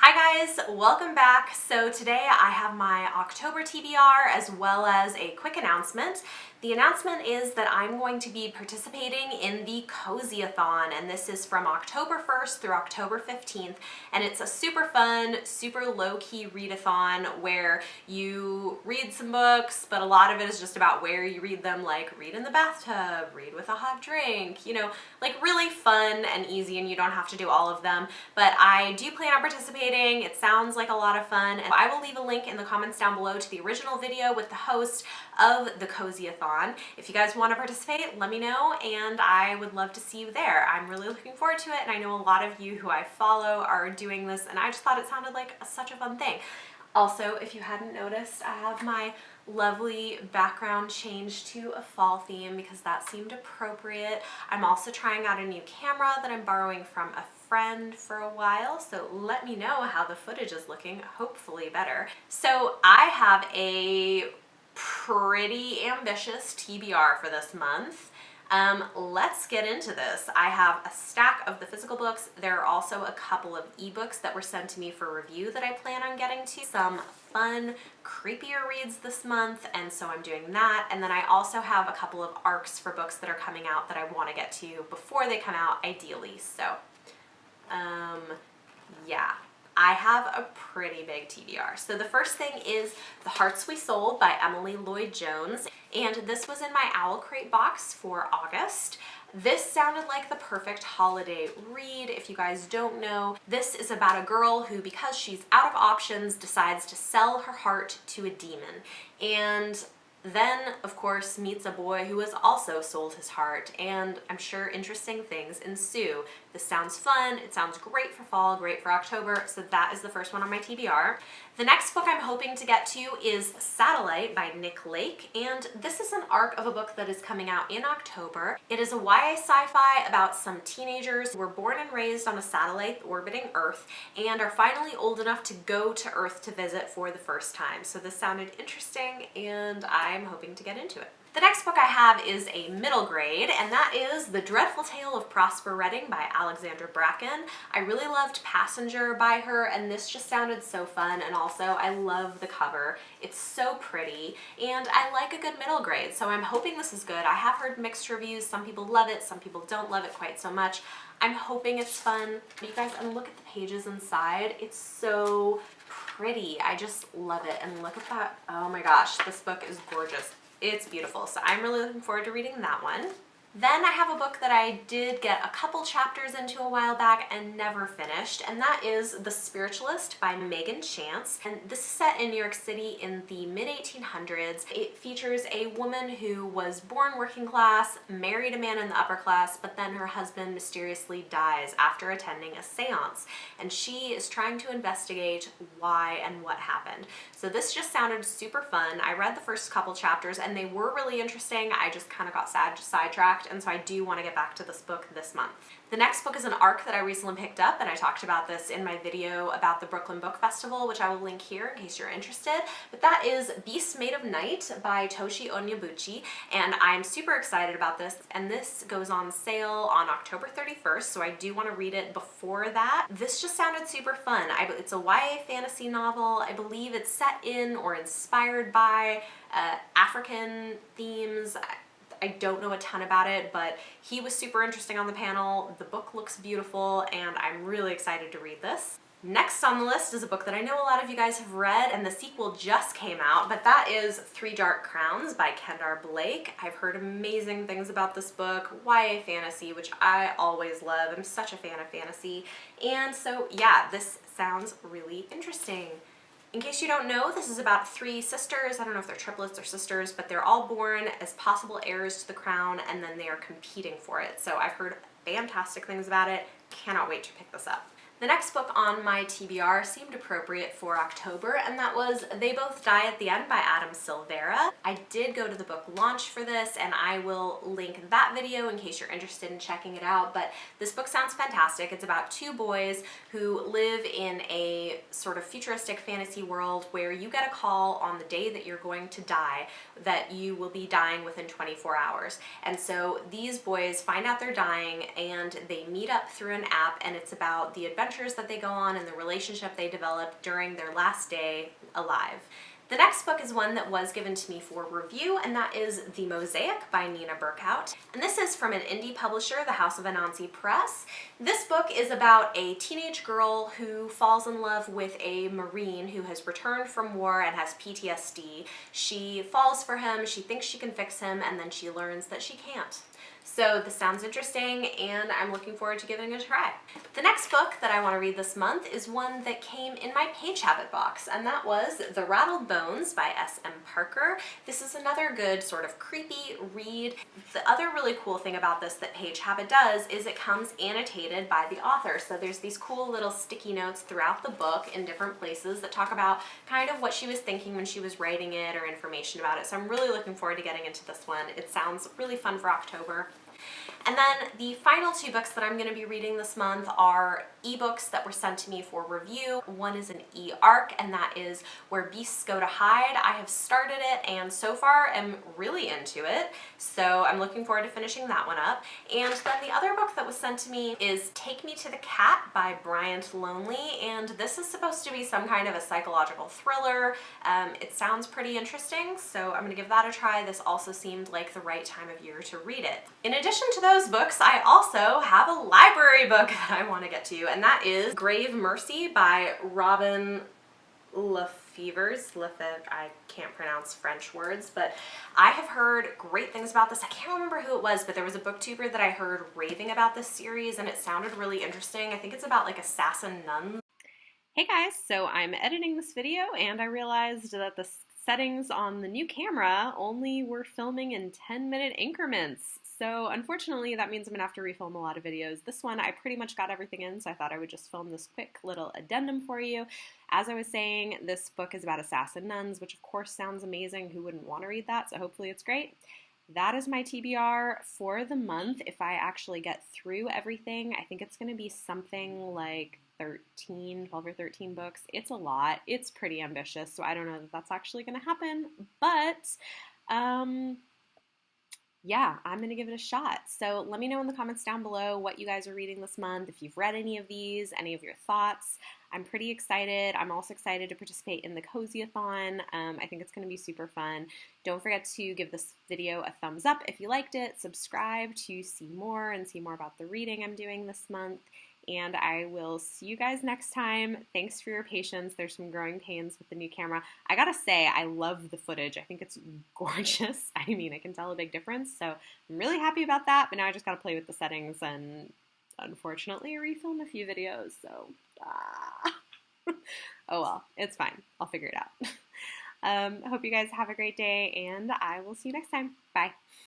Hi guys, welcome back. So today I have my October TBR as well as a quick announcement. The announcement is that I'm going to be participating in the Cozyathon, and this is from October 1st through October 15th, and it's a super fun, super low-key readathon where you read some books, but a lot of it is just about where you read them, like read in the bathtub, read with a hot drink, you know, like really fun and easy, and you don't have to do all of them. But I do plan on participating. It sounds like a lot of fun, and I will leave a link in the comments down below to the original video with the host of the Cozyathon. If you guys want to participate, let me know, and I would love to see you there. I'm really looking forward to it, and I know a lot of you who I follow are doing this, and I just thought it sounded like such a fun thing. Also, if you hadn't noticed, I have my lovely background changed to a fall theme because that seemed appropriate. I'm also trying out a new camera that I'm borrowing from a friend for a while, so let me know how the footage is looking, hopefully better. So I have a pretty ambitious TBR for this month. Let's get into this. I have a stack of the physical books. There are also a couple of ebooks that were sent to me for review that I plan on getting to. Some fun, creepier reads this month, and so I'm doing that. And then I also have a couple of arcs for books that are coming out that I want to get to before they come out, ideally. So, yeah. I have a pretty big TBR. So the first thing is The Hearts We Sold by Emily Lloyd-Jones, and this was in my Owl Crate box for August. This sounded like the perfect holiday read. If you guys don't know, this is about a girl who, because she's out of options, decides to sell her heart to a demon. And then, of course, meets a boy who has also sold his heart, and I'm sure interesting things ensue. This sounds fun, it sounds great for fall, great for October, so that is the first one on my TBR. The next book I'm hoping to get to is Satellite by Nick Lake, and this is an arc of a book that is coming out in October. It is a YA sci-fi about some teenagers who were born and raised on a satellite orbiting Earth and are finally old enough to go to Earth to visit for the first time. So this sounded interesting, and I'm hoping to get into it. The next book I have is a middle grade, and that is The Dreadful Tale of Prosper Redding by Alexandra Bracken. I really loved Passenger by her, and this just sounded so fun, and also I love the cover. It's so pretty, and I like a good middle grade, so I'm hoping this is good. I have heard mixed reviews. Some people love it, some people don't love it quite so much. I'm hoping it's fun. You guys, and look at the pages inside. It's so pretty. I just love it, and look at that. Oh my gosh, this book is gorgeous. It's beautiful, so I'm really looking forward to reading that one. Then I have a book that I did get a couple chapters into a while back and never finished, and that is The Spiritualist by Megan Chance. And this is set in New York City in the mid-1800s. It features a woman who was born working class, married a man in the upper class, but then her husband mysteriously dies after attending a seance. And she is trying to investigate why and what happened. So this just sounded super fun. I read the first couple chapters and they were really interesting. I just kind of got sidetracked, and so I do want to get back to this book this month. The next book is an arc that I recently picked up, and I talked about this in my video about the Brooklyn Book Festival, which I will link here in case you're interested. But that is Beast Made of Night by Toshi Onyebuchi, and I'm super excited about this, and this goes on sale on October 31st, so I do want to read it before that. This just sounded super fun. It's a YA fantasy novel. I believe it's set in or inspired by African themes. I don't know a ton about it, but he was super interesting on the panel. The book looks beautiful, and I'm really excited to read this. Next on the list is a book that I know a lot of you guys have read, and the sequel just came out, but that is Three Dark Crowns by Kendar Blake. I've heard amazing things about this book, YA fantasy, which I always love. I'm such a fan of fantasy, and so yeah, this sounds really interesting. In case you don't know, this is about three sisters. I don't know if they're triplets or sisters, but they're all born as possible heirs to the crown, and then they are competing for it. So I've heard fantastic things about it. Cannot wait to pick this up. The next book on my TBR seemed appropriate for October, and that was They Both Die at the End by Adam Silvera. I did go to the book launch for this, and I will link that video in case you're interested in checking it out, but this book sounds fantastic. It's about two boys who live in a sort of futuristic fantasy world where you get a call on the day that you're going to die that you will be dying within 24 hours. And so these boys find out they're dying, and they meet up through an app, and it's about the adventure adventures that they go on and the relationship they develop during their last day alive. The next book is one that was given to me for review, and that is The Mosaic by Nina Burkhout. And this is from an indie publisher, the House of Anansi Press. This book is about a teenage girl who falls in love with a Marine who has returned from war and has PTSD. She falls for him, she thinks she can fix him, and then she learns that she can't. So this sounds interesting, and I'm looking forward to giving it a try. The next book that I want to read this month is one that came in my Page Habit box, and that was The Rattled Bones by S.M. Parker. This is another good sort of creepy read. The other really cool thing about this that Page Habit does is it comes annotated by the author. So there's these cool little sticky notes throughout the book in different places that talk about kind of what she was thinking when she was writing it or information about it. So I'm really looking forward to getting into this one. It sounds really fun for October. And then the final two books that I'm going to be reading this month are ebooks that were sent to me for review. One is an e-arc, and that is Where Beasts Go to Hide. I have started it and so far am really into it, so I'm looking forward to finishing that one up. And then the other book that was sent to me is Take Me to the Cat by Bryant Lonely, and this is supposed to be some kind of a psychological thriller. It sounds pretty interesting, so I'm going to give that a try. This also seemed like the right time of year to read it. In addition to those books, I also have a library book that I want to get to, and that is Grave Mercy by Robin Lefevre. I can't pronounce French words, but I have heard great things about this. I can't remember who it was, but there was a booktuber that I heard raving about this series, and it sounded really interesting. I think it's about like assassin nuns. Hey guys, so I'm editing this video, and I realized that the settings on the new camera only were filming in 10-minute increments. So unfortunately, that means I'm gonna have to refilm a lot of videos. This one, I pretty much got everything in, so I thought I would just film this quick little addendum for you. As I was saying, this book is about assassin nuns, which of course sounds amazing. Who wouldn't want to read that? So hopefully it's great. That is my TBR for the month. If I actually get through everything, I think it's gonna be something like 12 or 13 books. It's a lot. It's pretty ambitious, so I don't know if that's actually gonna happen, but yeah, I'm going to give it a shot. So let me know in the comments down below what you guys are reading this month, if you've read any of these, any of your thoughts. I'm pretty excited. I'm also excited to participate in the Cozyathon. I think it's going to be super fun. Don't forget to give this video a thumbs up if you liked it. Subscribe to see more and see more about the reading I'm doing this month. And I will see you guys next time. Thanks for your patience. There's some growing pains with the new camera. I gotta say, I love the footage. I think it's gorgeous. I mean, I can tell a big difference, so I'm really happy about that, but now I just gotta play with the settings and unfortunately refilm a few videos, so oh well, it's fine. I'll figure it out. I hope you guys have a great day, and I will see you next time. Bye.